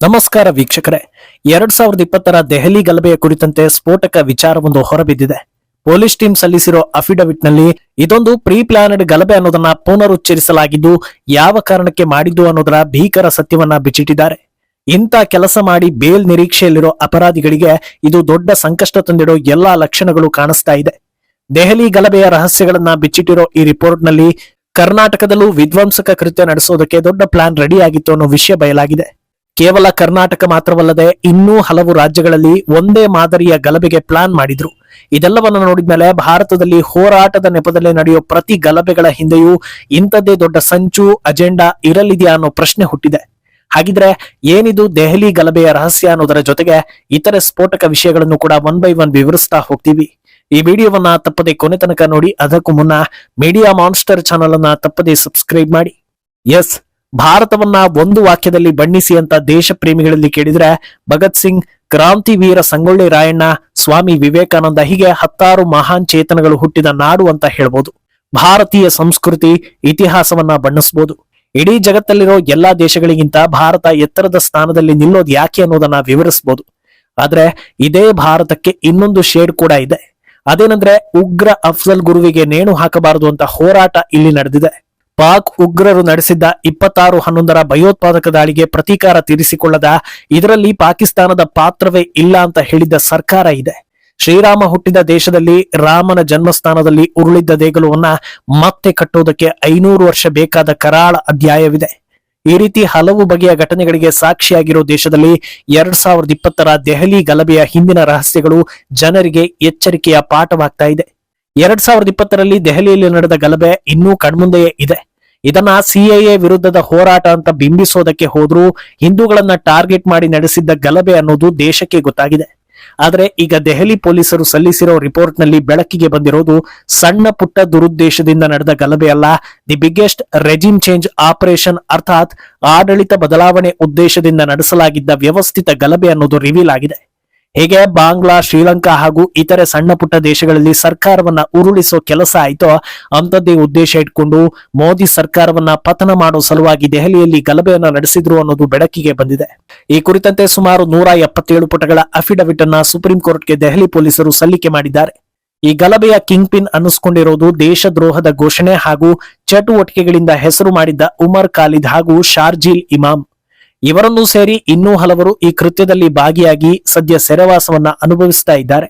ನಮಸ್ಕಾರ ವೀಕ್ಷಕರೇ. 2020 ದೆಹಲಿ ಗಲಭೆಯ ಕುರಿತಂತೆ ಸ್ಫೋಟಕ ವಿಚಾರವೊಂದು ಹೊರಬಿದ್ದಿದೆ. ಪೊಲೀಸ್ ಟೀಮ್ ಸಲ್ಲಿಸಿರೋ ಅಫಿಡವಿಟ್ ನಲ್ಲಿ ಇದೊಂದು ಪ್ರೀ ಪ್ಲಾನೆಡ್ ಗಲಭೆ ಅನ್ನೋದನ್ನ ಪುನರುಚ್ಚರಿಸಲಾಗಿದ್ದು, ಯಾವ ಕಾರಣಕ್ಕೆ ಮಾಡಿದ್ದು ಅನ್ನೋದರ ಭೀಕರ ಸತ್ಯವನ್ನ ಬಿಚ್ಚಿಟ್ಟಿದ್ದಾರೆ. ಇಂಥ ಕೆಲಸ ಮಾಡಿ ಬೇಲ್ ನಿರೀಕ್ಷೆಯಲ್ಲಿರೋ ಅಪರಾಧಿಗಳಿಗೆ ಇದು ದೊಡ್ಡ ಸಂಕಷ್ಟ ತಂದಿಡೋ ಎಲ್ಲಾ ಲಕ್ಷಣಗಳು ಕಾಣಿಸ್ತಾ ಇದೆ. ದೆಹಲಿ ಗಲಭೆಯ ರಹಸ್ಯಗಳನ್ನ ಬಿಚ್ಚಿಟ್ಟಿರೋ ಈ ರಿಪೋರ್ಟ್ ನಲ್ಲಿ ಕರ್ನಾಟಕದಲ್ಲೂ ವಿಧ್ವಂಸಕ ಕೃತ್ಯ ನಡೆಸೋದಕ್ಕೆ ದೊಡ್ಡ ಪ್ಲಾನ್ ರೆಡಿ ಆಗಿತ್ತು ಅನ್ನೋ ವಿಷಯ ಬಯಲಾಗಿದೆ. ಕೇವಲ ಕರ್ನಾಟಕ ಮಾತ್ರವಲ್ಲದೆ ಇನ್ನೂ ಹಲವು ರಾಜ್ಯಗಳಲ್ಲಿ ಒಂದೇ ಮಾದರಿಯ ಗಲಭೆಗೆ ಪ್ಲಾನ್ ಮಾಡಿದ್ರು. ಇದೆಲ್ಲವನ್ನ ನೋಡಿದ್ಮೇಲೆ ಭಾರತದಲ್ಲಿ ಹೋರಾಟದ ನೆಪದಲ್ಲಿ ನಡೆಯೋ ಪ್ರತಿ ಗಲಭೆಗಳ ಹಿಂದೆಯೂ ಇಂಥದ್ದೇ ದೊಡ್ಡ ಸಂಚು ಅಜೆಂಡಾ ಇರಲಿದೆಯಾ ಅನ್ನೋ ಪ್ರಶ್ನೆ ಹುಟ್ಟಿದೆ. ಹಾಗಿದ್ರೆ ಏನಿದು ದೆಹಲಿ ಗಲಭೆಯ ರಹಸ್ಯ ಅನ್ನೋದರ ಜೊತೆಗೆ ಇತರೆ ಸ್ಫೋಟಕ ವಿಷಯಗಳನ್ನು ಕೂಡ ಒನ್ ಬೈ ಒನ್ ವಿವರಿಸ್ತಾ ಹೋಗ್ತೀವಿ. ಈ ವಿಡಿಯೋವನ್ನ ತಪ್ಪದೆ ಕೊನೆ ತನಕ ನೋಡಿ. ಅದಕ್ಕೂ ಮುನ್ನ ಮೀಡಿಯಾ ಮಾನ್ಸ್ಟರ್ ಚಾನಲ್ ಅನ್ನ ತಪ್ಪದೆ ಸಬ್ಸ್ಕ್ರೈಬ್ ಮಾಡಿ. ಎಸ್, ಭಾರತವನ್ನ ಒಂದು ವಾಕ್ಯದಲ್ಲಿ ಬಣ್ಣಿಸಿ ಅಂತ ದೇಶ ಪ್ರೇಮಿಗಳಲ್ಲಿ ಕೇಳಿದ್ರೆ ಭಗತ್ ಸಿಂಗ್, ಕ್ರಾಂತಿವೀರ ಸಂಗೊಳ್ಳಿ ರಾಯಣ್ಣ, ಸ್ವಾಮಿ ವಿವೇಕಾನಂದ, ಹೀಗೆ ಹತ್ತಾರು ಮಹಾನ್ ಚೇತನಗಳು ಹುಟ್ಟಿದ ನಾಡು ಅಂತ ಹೇಳ್ಬೋದು. ಭಾರತೀಯ ಸಂಸ್ಕೃತಿ ಇತಿಹಾಸವನ್ನ ಬಣ್ಣಿಸಬಹುದು. ಇಡೀ ಜಗತ್ತಲ್ಲಿರೋ ಎಲ್ಲಾ ದೇಶಗಳಿಗಿಂತ ಭಾರತ ಎತ್ತರದ ಸ್ಥಾನದಲ್ಲಿ ನಿಲ್ಲೋದು ಯಾಕೆ ಅನ್ನೋದನ್ನ ವಿವರಿಸಬಹುದು. ಆದ್ರೆ ಇದೇ ಭಾರತಕ್ಕೆ ಇನ್ನೊಂದು ಶೇಡ್ ಕೂಡ ಇದೆ. ಅದೇನಂದ್ರೆ ಉಗ್ರ ಅಫ್ಜಲ್ ಗುರುವಿಗೆ ನೇಣು ಹಾಕಬಾರದು ಅಂತ ಹೋರಾಟ ಇಲ್ಲಿ ನಡೆದಿದೆ. ಪಾಕ್ ಉಗ್ರರು ನಡೆಸಿದ್ದ 26/11 ಭಯೋತ್ಪಾದಕ ದಾಳಿಗೆ ಪ್ರತೀಕಾರ ತೀರಿಸಿಕೊಳ್ಳದ ಇದರಲ್ಲಿ ಪಾಕಿಸ್ತಾನದ ಪಾತ್ರವೇ ಇಲ್ಲ ಅಂತ ಹೇಳಿದ್ದ ಸರ್ಕಾರ ಇದೆ. ಶ್ರೀರಾಮ ಹುಟ್ಟಿದ ದೇಶದಲ್ಲಿ ರಾಮನ ಜನ್ಮಸ್ಥಾನದಲ್ಲಿ ಉರುಳಿದ್ದ ದೇಗುಲವನ್ನ ಮತ್ತೆ ಕಟ್ಟೋದಕ್ಕೆ 500 ವರ್ಷ ಬೇಕಾದ ಕರಾಳ ಅಧ್ಯಾಯವಿದೆ. ಈ ರೀತಿ ಹಲವು ಬಗೆಯ ಘಟನೆಗಳಿಗೆ ಸಾಕ್ಷಿಯಾಗಿರೋ ದೇಶದಲ್ಲಿ 2020 ದೆಹಲಿ ಗಲಭೆಯ ಹಿಂದಿನ ರಹಸ್ಯಗಳು ಜನರಿಗೆ ಎಚ್ಚರಿಕೆಯ ಪಾಠವಾಗ್ತಾ ಇದೆ. 2020 ದೆಹಲಿಯಲ್ಲಿ ನಡೆದ ಗಲಭೆ ಇನ್ನೂ ಕಣ್ಮುಂದೆಯೇ ಇದೆ. ಇದನ್ನ ಸಿಎಎ ವಿರುದ್ಧದ ಹೋರಾಟ ಅಂತ ಬಿಂಬಿಸೋದಕ್ಕೆ ಹೋದ್ರೂ ಹಿಂದೂಗಳನ್ನ ಟಾರ್ಗೆಟ್ ಮಾಡಿ ನಡೆಸಿದ್ದ ಗಲಭೆ ಅನ್ನೋದು ದೇಶಕ್ಕೆ ಗೊತ್ತಾಗಿದೆ. ಆದ್ರೆ ಈಗ ದೆಹಲಿ ಪೊಲೀಸರು ಸಲ್ಲಿಸಿರೋ ರಿಪೋರ್ಟ್ ನಲ್ಲಿ ಬೆಳಕಿಗೆ ಬಂದಿರೋದು ಸಣ್ಣ ಪುಟ್ಟ ದುರುದ್ದೇಶದಿಂದ ನಡೆದ ಗಲಭೆ ಅಲ್ಲ, the biggest regime change operation, ಅರ್ಥಾತ್ ಆಡಳಿತ ಬದಲಾವಣೆ ಉದ್ದೇಶದಿಂದ ನಡೆಸಲಾಗಿದ್ದ ವ್ಯವಸ್ಥಿತ ಗಲಭೆ ಅನ್ನೋದು ರಿವೀಲ್ ಆಗಿದೆ. ಹೇಗೆ ಬಾಂಗ್ಲಾ, ಶ್ರೀಲಂಕಾ ಹಾಗೂ ಇತರೆ ಸಣ್ಣ ಪುಟ್ಟ ದೇಶಗಳಲ್ಲಿ ಸರ್ಕಾರವನ್ನ ಉರುಳಿಸೋ ಕೆಲಸ ಆಯ್ತೋ ಅಂತದ್ದೇ ಉದ್ದೇಶ ಇಟ್ಕೊಂಡು ಮೋದಿ ಸರ್ಕಾರವನ್ನ ಪತನ ಮಾಡೋ ಸಲುವಾಗಿ ದೆಹಲಿಯಲ್ಲಿ ಗಲಭೆಯನ್ನ ನಡೆಸಿದ್ರು ಅನ್ನೋದು ಬೆಳಕಿಗೆ ಬಂದಿದೆ. ಈ ಕುರಿತಂತೆ ಸುಮಾರು 177 ಪುಟಗಳ ಅಫಿಡವಿಟ್ ಅನ್ನ ಸುಪ್ರೀಂ ಕೋರ್ಟ್ಗೆ ದೆಹಲಿ ಪೊಲೀಸರು ಸಲ್ಲಿಕೆ ಮಾಡಿದ್ದಾರೆ. ಈ ಗಲಭೆಯ ಕಿಂಗ್ ಪಿನ್ ಅನ್ನಿಸ್ಕೊಂಡಿರೋದು ದೇಶದ್ರೋಹದ ಘೋಷಣೆ ಹಾಗೂ ಚಟುವಟಿಕೆಗಳಿಂದ ಹೆಸರು ಮಾಡಿದ್ದ ಉಮರ್ ಖಾಲಿದ್ ಹಾಗೂ ಶಾರ್ಜಿಲ್ ಇಮಾಮ್. ಇವರನ್ನೂ ಸೇರಿ ಇನ್ನೂ ಹಲವರು ಈ ಕೃತ್ಯದಲ್ಲಿ ಭಾಗಿಯಾಗಿ ಸದ್ಯ ಸೆರೆವಾಸವನ್ನ ಅನುಭವಿಸ್ತಾ ಇದ್ದಾರೆ.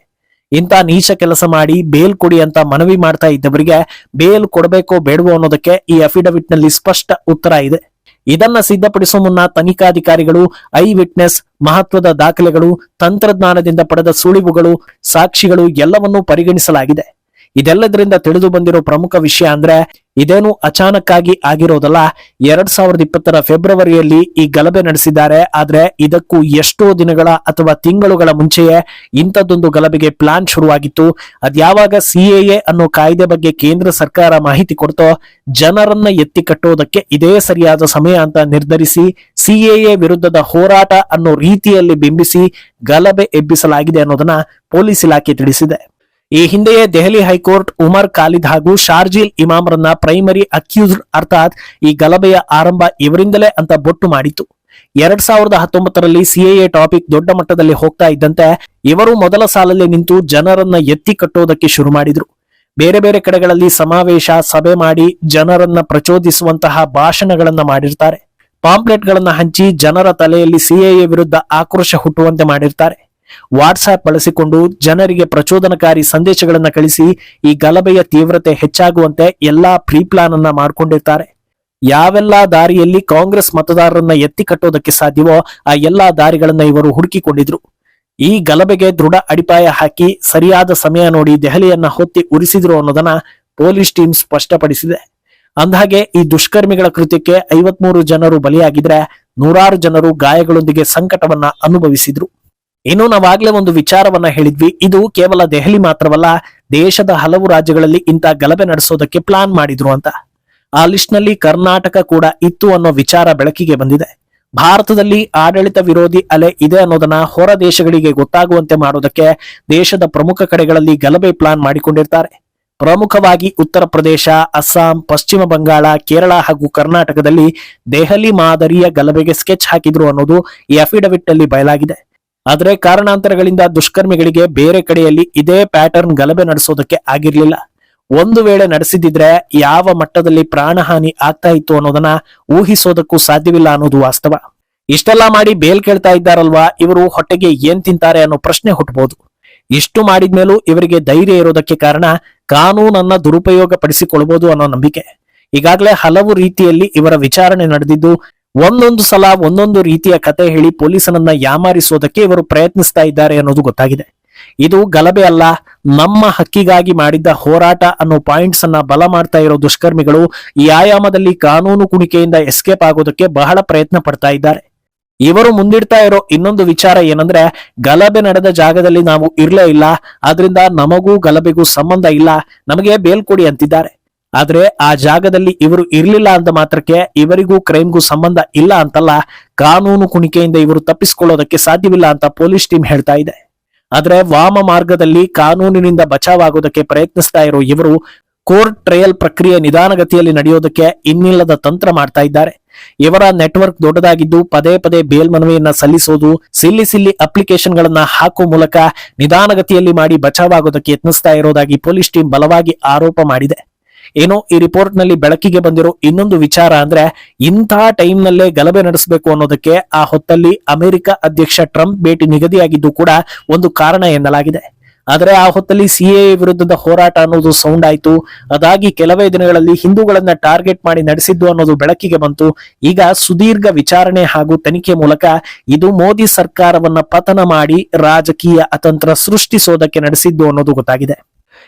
ಇಂಥ ನೀಚ ಕೆಲಸ ಮಾಡಿ ಬೇಲ್ ಕೊಡಿ ಅಂತ ಮನವಿ ಮಾಡ್ತಾ ಇದ್ದವರಿಗೆ ಬೇಲ್ ಕೊಡಬೇಕೋ ಬೇಡವೋ ಅನ್ನೋದಕ್ಕೆ ಈ ಅಫಿಡವಿಟ್ ನಲ್ಲಿ ಸ್ಪಷ್ಟ ಉತ್ತರ ಇದೆ. ಇದನ್ನ ಸಿದ್ಧಪಡಿಸುವ ಮುನ್ನ ತನಿಖಾಧಿಕಾರಿಗಳು ಐ ವಿಟ್ನೆಸ್, ಮಹತ್ವದ ದಾಖಲೆಗಳು, ತಂತ್ರಜ್ಞಾನದಿಂದ ಪಡೆದ ಸುಳಿವುಗಳು, ಸಾಕ್ಷಿಗಳು ಎಲ್ಲವನ್ನೂ ಪರಿಗಣಿಸಲಾಗಿದೆ. ಇದೆಲ್ಲದರಿಂದ ತಿಳಿದು ಬಂದಿರೋ ಪ್ರಮುಖ ವಿಷಯ ಅಂದ್ರೆ ಇದೇನು ಅಚಾನಕ್ಕಾಗಿ ಆಗಿರೋದಲ್ಲ. 2020 ಫೆಬ್ರವರಿಯಲ್ಲಿ ಈ ಗಲಭೆ ನಡೆಸಿದ್ದಾರೆ. ಆದ್ರೆ ಇದಕ್ಕೂ ಎಷ್ಟೋ ದಿನಗಳ ಅಥವಾ ತಿಂಗಳುಗಳ ಮುಂಚೆಯೇ ಇಂಥದ್ದೊಂದು ಗಲಭೆಗೆ ಪ್ಲಾನ್ ಶುರುವಾಗಿತ್ತು. ಅದ್ಯಾವಾಗ ಸಿಎಎ ಅನ್ನೋ ಕಾಯ್ದೆ ಬಗ್ಗೆ ಕೇಂದ್ರ ಸರ್ಕಾರ ಮಾಹಿತಿ ಕೊಡ್ತೋ ಜನರನ್ನ ಎತ್ತಿ ಕಟ್ಟೋದಕ್ಕೆ ಇದೇ ಸರಿಯಾದ ಸಮಯ ಅಂತ ನಿರ್ಧರಿಸಿ ಸಿಎಎ ವಿರುದ್ಧದ ಹೋರಾಟ ಅನ್ನೋ ರೀತಿಯಲ್ಲಿ ಬಿಂಬಿಸಿ ಗಲಭೆ ಎಬ್ಬಿಸಲಾಗಿದೆ ಅನ್ನೋದನ್ನ ಪೊಲೀಸ್ ಇಲಾಖೆ ತಿಳಿಸಿದೆ. ಈ ಹಿಂದೆಯೇ ದೆಹಲಿ ಹೈಕೋರ್ಟ್ ಉಮರ್ ಖಾಲಿದ್ ಹಾಗೂ ಶಾರ್ಜಿಲ್ ಇಮಾಮ್ರನ್ನ ಪ್ರೈಮರಿ ಅಕ್ಯೂಸ್ಡ್, ಅರ್ಥಾತ್ ಈ ಗಲಭೆಯ ಆರಂಭ ಇವರಿಂದಲೇ ಅಂತ ಬೊಟ್ಟು ಮಾಡಿತ್ತು. 2019 ಸಿಎಎ ಟಾಪಿಕ್ ದೊಡ್ಡ ಮಟ್ಟದಲ್ಲಿ ಹೋಗ್ತಾ ಇದ್ದಂತೆ ಇವರು ಮೊದಲ ಸಾಲಲ್ಲಿ ನಿಂತು ಜನರನ್ನ ಎತ್ತಿ ಕಟ್ಟೋದಕ್ಕೆ ಶುರು ಮಾಡಿದ್ರು. ಬೇರೆ ಬೇರೆ ಕಡೆಗಳಲ್ಲಿ ಸಮಾವೇಶ, ಸಭೆ ಮಾಡಿ ಜನರನ್ನ ಪ್ರಚೋದಿಸುವಂತಹ ಭಾಷಣಗಳನ್ನ ಮಾಡಿರ್ತಾರೆ. ಪಾಂಪ್ಲೆಟ್ ಗಳನ್ನ ಹಂಚಿ ಜನರ ತಲೆಯಲ್ಲಿ ಸಿಎಎ ವಿರುದ್ಧ ಆಕ್ರೋಶ ಹುಟ್ಟುವಂತೆ ಮಾಡಿರ್ತಾರೆ. ವಾಟ್ಸ್ಆಪ್ ಬಳಸಿಕೊಂಡು ಜನರಿಗೆ ಪ್ರಚೋದನಕಾರಿ ಸಂದೇಶಗಳನ್ನ ಕಳಿಸಿ ಈ ಗಲಭೆಯ ತೀವ್ರತೆ ಹೆಚ್ಚಾಗುವಂತೆ ಎಲ್ಲಾ ಪ್ರೀ ಪ್ಲಾನ್ ಅನ್ನ ಮಾಡ್ಕೊಂಡಿರ್ತಾರೆ. ಯಾವೆಲ್ಲಾ ದಾರಿಯಲ್ಲಿ ಕಾಂಗ್ರೆಸ್ ಮತದಾರರನ್ನ ಎತ್ತಿ ಕಟ್ಟೋದಕ್ಕೆ ಸಾಧ್ಯವೋ ಆ ಎಲ್ಲಾ ದಾರಿಗಳನ್ನ ಇವರು ಹುಡುಕಿಕೊಂಡಿದ್ರು. ಈ ಗಲಭೆಗೆ ದೃಢ ಅಡಿಪಾಯ ಹಾಕಿ ಸರಿಯಾದ ಸಮಯ ನೋಡಿ ದೆಹಲಿಯನ್ನ ಹೊತ್ತಿ ಉರಿಸಿದ್ರು ಅನ್ನೋದನ್ನ ಪೊಲೀಸ್ ಟೀಮ್ ಸ್ಪಷ್ಟಪಡಿಸಿದೆ. ಅಂದಹಾಗೆ ಈ ದುಷ್ಕರ್ಮಿಗಳ ಕೃತ್ಯಕ್ಕೆ 53 ಜನರು ಬಲಿಯಾಗಿದ್ರೆ 100 ಜನರು ಗಾಯಗಳೊಂದಿಗೆ ಸಂಕಟವನ್ನ ಅನುಭವಿಸಿದ್ರು. ಇನ್ನು ನಾವಾಗ್ಲೇ ಒಂದು ವಿಚಾರವನ್ನ ಹೇಳಿದ್ವಿ, ಇದು ಕೇವಲ ದೆಹಲಿ ಮಾತ್ರವಲ್ಲ, ದೇಶದ ಹಲವು ರಾಜ್ಯಗಳಲ್ಲಿ ಇಂಥ ಗಲಭೆ ನಡೆಸೋದಕ್ಕೆ ಪ್ಲಾನ್ ಮಾಡಿದ್ರು ಅಂತ. ಆ ಲಿಸ್ಟ್ ನಲ್ಲಿ ಕರ್ನಾಟಕ ಕೂಡ ಇತ್ತು ಅನ್ನೋ ವಿಚಾರ ಬೆಳಕಿಗೆ ಬಂದಿದೆ. ಭಾರತದಲ್ಲಿ ಆಡಳಿತ ವಿರೋಧಿ ಅಲೆ ಇದೆ ಅನ್ನೋದನ್ನ ಹೊರ ದೇಶಗಳಿಗೆ ಗೊತ್ತಾಗುವಂತೆ ಮಾಡೋದಕ್ಕೆ ದೇಶದ ಪ್ರಮುಖ ಕಡೆಗಳಲ್ಲಿ ಗಲಭೆ ಪ್ಲಾನ್ ಮಾಡಿಕೊಂಡಿರ್ತಾರೆ. ಪ್ರಮುಖವಾಗಿ ಉತ್ತರ ಪ್ರದೇಶ, ಅಸ್ಸಾಂ, ಪಶ್ಚಿಮ ಬಂಗಾಳ, ಕೇರಳ ಹಾಗೂ ಕರ್ನಾಟಕದಲ್ಲಿ ದೆಹಲಿ ಮಾದರಿಯ ಗಲಭೆಗೆ ಸ್ಕೆಚ್ ಹಾಕಿದ್ರು ಅನ್ನೋದು ಈ ಅಫಿಡವಿಟ್ ನಲ್ಲಿ ಬಯಲಾಗಿದೆ. ಆದರೆ ಕಾರಣಾಂತರಗಳಿಂದ ದುಷ್ಕರ್ಮಿಗಳಿಗೆ ಬೇರೆ ಕಡೆಯಲ್ಲಿ ಇದೇ ಪ್ಯಾಟರ್ನ್ ಗಲಭೆ ನಡೆಸೋದಕ್ಕೆ ಆಗಿರ್ಲಿಲ್ಲ. ಒಂದು ವೇಳೆ ನಡೆಸಿದ್ರೆ ಯಾವ ಮಟ್ಟದಲ್ಲಿ ಪ್ರಾಣಹಾನಿ ಆಗ್ತಾ ಇತ್ತು ಅನ್ನೋದನ್ನ ಊಹಿಸೋದಕ್ಕೂ ಸಾಧ್ಯವಿಲ್ಲ ಅನ್ನೋದು ವಾಸ್ತವ. ಇಷ್ಟೆಲ್ಲ ಮಾಡಿ ಬೇಲ್ ಕೇಳ್ತಾ ಇದ್ದಾರಲ್ವಾ, ಇವರು ಹೊಟ್ಟೆಗೆ ಏನ್ ತಿಂತಾರೆ ಅನ್ನೋ ಪ್ರಶ್ನೆ ಹುಟ್ಟಬಹುದು. ಇಷ್ಟು ಮಾಡಿದ್ಮೇಲೂ ಇವರಿಗೆ ಧೈರ್ಯ ಇರೋದಕ್ಕೆ ಕಾರಣ ಕಾನೂನನ್ನ ದುರುಪಯೋಗ ಪಡಿಸಿಕೊಳ್ಬಹುದು ಅನ್ನೋ ನಂಬಿಕೆ. ಈಗಾಗಲೇ ಹಲವು ರೀತಿಯಲ್ಲಿ ಇವರ ವಿಚಾರಣೆ ನಡೆದಿದ್ದು, ಒಂದೊಂದು ಸಲ ಒಂದೊಂದು ರೀತಿಯ ಕತೆ ಹೇಳಿ ಪೊಲೀಸರನ್ನ ಯಾಮಾರಿಸೋದಕ್ಕೆ ಇವರು ಪ್ರಯತ್ನಿಸ್ತಾ ಇದ್ದಾರೆ ಅನ್ನೋದು ಗೊತ್ತಾಗಿದೆ. ಇದು ಗಲಭೆ ಅಲ್ಲ, ನಮ್ಮ ಹಕ್ಕಿಗಾಗಿ ಮಾಡಿದ್ದ ಹೋರಾಟ ಅನ್ನೋ ಪಾಯಿಂಟ್ಸ್ ಅನ್ನ ಬಲ ಮಾಡ್ತಾ ಇರೋ ದುಷ್ಕರ್ಮಿಗಳು ಈ ಆಯಾಮದಲ್ಲಿ ಕಾನೂನು ಕುಣಿಕೆಯಿಂದ ಎಸ್ಕೇಪ್ ಆಗೋದಕ್ಕೆ ಬಹಳ ಪ್ರಯತ್ನ ಪಡ್ತಾ ಇದ್ದಾರೆ. ಇವರು ಮುಂದಿಡ್ತಾ ಇರೋ ಇನ್ನೊಂದು ವಿಚಾರ ಏನಂದ್ರೆ, ಗಲಭೆ ನಡೆದ ಜಾಗದಲ್ಲಿ ನಾವು ಇರ್ಲೇ ಇಲ್ಲ, ಆದ್ರಿಂದ ನಮಗೂ ಗಲಭೆಗೂ ಸಂಬಂಧ ಇಲ್ಲ, ನಮಗೆ ಬೇಲ್ ಕೊಡಿ ಅಂತಿದ್ದಾರೆ. ಆದ್ರೆ ಆ ಜಾಗದಲ್ಲಿ ಇವರು ಇರ್ಲಿಲ್ಲ ಅಂತ ಮಾತ್ರಕ್ಕೆ ಇವರಿಗೂ ಕ್ರೈಮ್ಗೂ ಸಂಬಂಧ ಇಲ್ಲ ಅಂತಲ್ಲ, ಕಾನೂನು ಕುಣಿಕೆಯಿಂದ ಇವರು ತಪ್ಪಿಸಿಕೊಳ್ಳೋದಕ್ಕೆ ಸಾಧ್ಯವಿಲ್ಲ ಅಂತ ಪೊಲೀಸ್ ಟೀಮ್ ಹೇಳ್ತಾ ಇದೆ. ಆದ್ರೆ ವಾಮ ಮಾರ್ಗದಲ್ಲಿ ಕಾನೂನಿನಿಂದ ಬಚಾವಾಗೋದಕ್ಕೆ ಪ್ರಯತ್ನಿಸ್ತಾ ಇರೋ ಇವರು ಕೋರ್ಟ್ ಟ್ರಯಲ್ ಪ್ರಕ್ರಿಯೆ ನಿಧಾನಗತಿಯಲ್ಲಿ ನಡೆಯೋದಕ್ಕೆ ಇನ್ನಿಲ್ಲದ ತಂತ್ರ ಮಾಡ್ತಾ ಇದ್ದಾರೆ. ಇವರ ನೆಟ್ವರ್ಕ್ ದೊಡ್ಡದಾಗಿದ್ದು ಪದೇ ಪದೇ ಬೇಲ್ ಮನವಿಯನ್ನ ಸಲ್ಲಿಸೋದು, ಸಿಲ್ಲಿ ಅಪ್ಲಿಕೇಶನ್ ಗಳನ್ನ ಹಾಕೋ ಮೂಲಕ ನಿಧಾನಗತಿಯಲ್ಲಿ ಮಾಡಿ ಬಚಾವಾಗೋದಕ್ಕೆ ಯತ್ನಿಸ್ತಾ ಇರೋದಾಗಿ ಪೊಲೀಸ್ ಟೀಮ್ ಬಲವಾಗಿ ಆರೋಪ ಮಾಡಿದೆ. ಏನೋ ಈ ರಿಪೋರ್ಟ್ ನಲ್ಲಿ ಬೆಳಕಿಗೆ ಬಂದಿರೋ ಇನ್ನೊಂದು ವಿಚಾರ ಅಂದ್ರೆ, ಇಂತಹ ಟೈಮ್ ನಲ್ಲೇ ಗಲಭೆ ನಡೆಸಬೇಕು ಅನ್ನೋದಕ್ಕೆ ಆ ಹೊತ್ತಲ್ಲಿ ಅಮೆರಿಕ ಅಧ್ಯಕ್ಷ ಟ್ರಂಪ್ ಭೇಟಿ ನಿಗದಿಯಾಗಿದ್ದು ಕೂಡ ಒಂದು ಕಾರಣ ಎನ್ನಲಾಗಿದೆ. ಆದರೆ ಆ ಹೊತ್ತಲ್ಲಿ ಸಿಎಎ ವಿರುದ್ಧದ ಹೋರಾಟ ಅನ್ನೋದು ಸೌಂಡ್ ಆಯ್ತು. ಅದಾಗಿ ಕೆಲವೇ ದಿನಗಳಲ್ಲಿ ಹಿಂದೂಗಳನ್ನ ಟಾರ್ಗೆಟ್ ಮಾಡಿ ನಡೆಸಿದ್ದು ಅನ್ನೋದು ಬೆಳಕಿಗೆ ಬಂತು. ಈಗ ಸುದೀರ್ಘ ವಿಚಾರಣೆ ಹಾಗೂ ತನಿಖೆ ಮೂಲಕ ಇದು ಮೋದಿ ಸರ್ಕಾರವನ್ನ ಪತನ ಮಾಡಿ ರಾಜಕೀಯ ಅತಂತ್ರ ಸೃಷ್ಟಿಸೋದಕ್ಕೆ ನಡೆಸಿದ್ದು ಅನ್ನೋದು ಗೊತ್ತಾಗಿದೆ.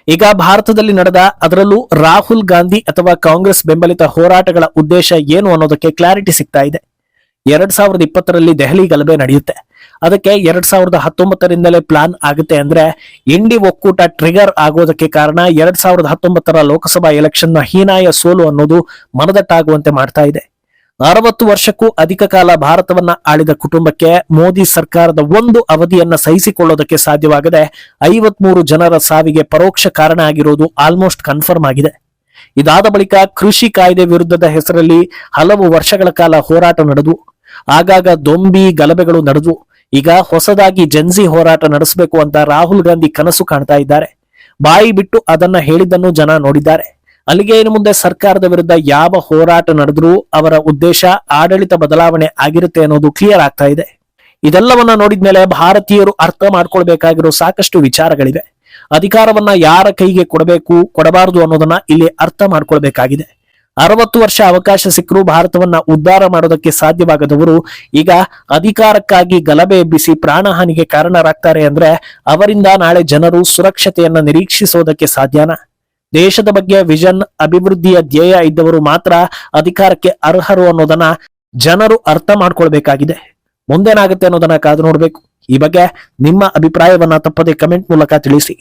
ಈಗ ಭಾರತದಲ್ಲಿ ನಡೆದ, ಅದರಲ್ಲೂ ರಾಹುಲ್ ಗಾಂಧಿ ಅಥವಾ ಕಾಂಗ್ರೆಸ್ ಬೆಂಬಲಿತ ಹೋರಾಟಗಳ ಉದ್ದೇಶ ಏನು ಅನ್ನೋದಕ್ಕೆ ಕ್ಲಾರಿಟಿ ಸಿಗ್ತಾ ಇದೆ. 2020ರಲ್ಲಿ ದೆಹಲಿ ಗಲಭೆ ನಡೆಯುತ್ತೆ. ಅದಕ್ಕೆ 2019ರಿಂದಲೇ ಪ್ಲಾನ್ ಆಗುತ್ತೆ. ಅಂದ್ರೆ ಇಂಡಿ ಒಕ್ಕೂಟ ಟ್ರಿಗರ್ ಆಗೋದಕ್ಕೆ ಕಾರಣ 2019ರ ಲೋಕಸಭಾ ಎಲೆಕ್ಷನ್ ನ ಹೀನಾಯ ಸೋಲು ಅನ್ನೋದು ಮನದಟ್ಟಾಗುವಂತೆ ಮಾಡ್ತಾ ಇದೆ. 60 ವರ್ಷಕ್ಕೂ ಅಧಿಕ ಕಾಲ ಭಾರತವನ್ನ ಆಳಿದ ಕುಟುಂಬಕ್ಕೆ ಮೋದಿ ಸರ್ಕಾರದ ಒಂದು ಅವಧಿಯನ್ನ ಸಹಿಸಿಕೊಳ್ಳೋದಕ್ಕೆ ಸಾಧ್ಯವಾಗದೆ 53 ಜನರ ಸಾವಿಗೆ ಪರೋಕ್ಷ ಕಾರಣ ಆಗಿರೋದು ಆಲ್ಮೋಸ್ಟ್ ಕನ್ಫರ್ಮ್ ಆಗಿದೆ. ಇದಾದ ಬಳಿಕ ಕೃಷಿ ಕಾಯ್ದೆ ವಿರುದ್ಧದ ಹೆಸರಲ್ಲಿ ಹಲವು ವರ್ಷಗಳ ಕಾಲ ಹೋರಾಟ ನಡೆದು, ಆಗಾಗ ದೊಂಬಿ ಗಲಭೆಗಳು ನಡೆದು, ಈಗ ಹೊಸದಾಗಿ ಜನ್ಸಿ ಹೋರಾಟ ನಡೆಸಬೇಕು ಅಂತ ರಾಹುಲ್ ಗಾಂಧಿ ಕನಸು ಕಾಣ್ತಾ ಇದ್ದಾರೆ. ಬಾಯಿ ಬಿಟ್ಟು ಅದನ್ನ ಹೇಳಿದ್ದನ್ನು ಜನ ನೋಡಿದ್ದಾರೆ. ಅಲ್ಲಿಗೆ ಇನ್ನು ಮುಂದೆ ಸರ್ಕಾರದ ವಿರುದ್ಧ ಯಾವ ಹೋರಾಟ ನಡೆದ್ರೂ ಅವರ ಉದ್ದೇಶ ಆಡಳಿತ ಬದಲಾವಣೆ ಆಗಿರುತ್ತೆ ಅನ್ನೋದು ಕ್ಲಿಯರ್ ಆಗ್ತಾ ಇದೆ. ಇದೆಲ್ಲವನ್ನ ನೋಡಿದ್ಮೇಲೆ ಭಾರತೀಯರು ಅರ್ಥ ಮಾಡ್ಕೊಳ್ಬೇಕಾಗಿರೋ ಸಾಕಷ್ಟು ವಿಚಾರಗಳಿವೆ. ಅಧಿಕಾರವನ್ನ ಯಾರ ಕೈಗೆ ಕೊಡಬೇಕು, ಕೊಡಬಾರದು ಅನ್ನೋದನ್ನ ಇಲ್ಲಿ ಅರ್ಥ ಮಾಡ್ಕೊಳ್ಬೇಕಾಗಿದೆ. 60 ವರ್ಷ ಅವಕಾಶ ಸಿಕ್ಕರೂ ಭಾರತವನ್ನ ಉದ್ಧಾರ ಮಾಡೋದಕ್ಕೆ ಸಾಧ್ಯವಾಗದವರು ಈಗ ಅಧಿಕಾರಕ್ಕಾಗಿ ಗಲಭೆ ಎಬ್ಬಿಸಿ ಪ್ರಾಣಹಾನಿಗೆ ಕಾರಣರಾಗ್ತಾರೆ ಅಂದ್ರೆ ಅವರಿಂದ ನಾಳೆ ಜನರು ಸುರಕ್ಷತೆಯನ್ನ ನಿರೀಕ್ಷಿಸೋದಕ್ಕೆ ಸಾಧ್ಯನಾ? ದೇಶದ ಬಗ್ಗೆ ವಿಷನ್, ಅಭಿವೃದ್ಧಿಯ ಧ್ಯೇಯ ಇದ್ದವರು ಮಾತ್ರ ಅಧಿಕಾರಕ್ಕೆ ಅರ್ಹರು ಅನ್ನೋದನ್ನ ಜನರು ಅರ್ಥ ಮಾಡ್ಕೊಳ್ಬೇಕಾಗಿದೆ. ಮುಂದೇನಾಗುತ್ತೆ ಅನ್ನೋದನ್ನ ಕಾದು ನೋಡ್ಬೇಕು. ಈ ಬಗ್ಗೆ ನಿಮ್ಮ ಅಭಿಪ್ರಾಯವನ್ನ ತಪ್ಪದೆ ಕಮೆಂಟ್ ಮೂಲಕ ತಿಳಿಸಿ.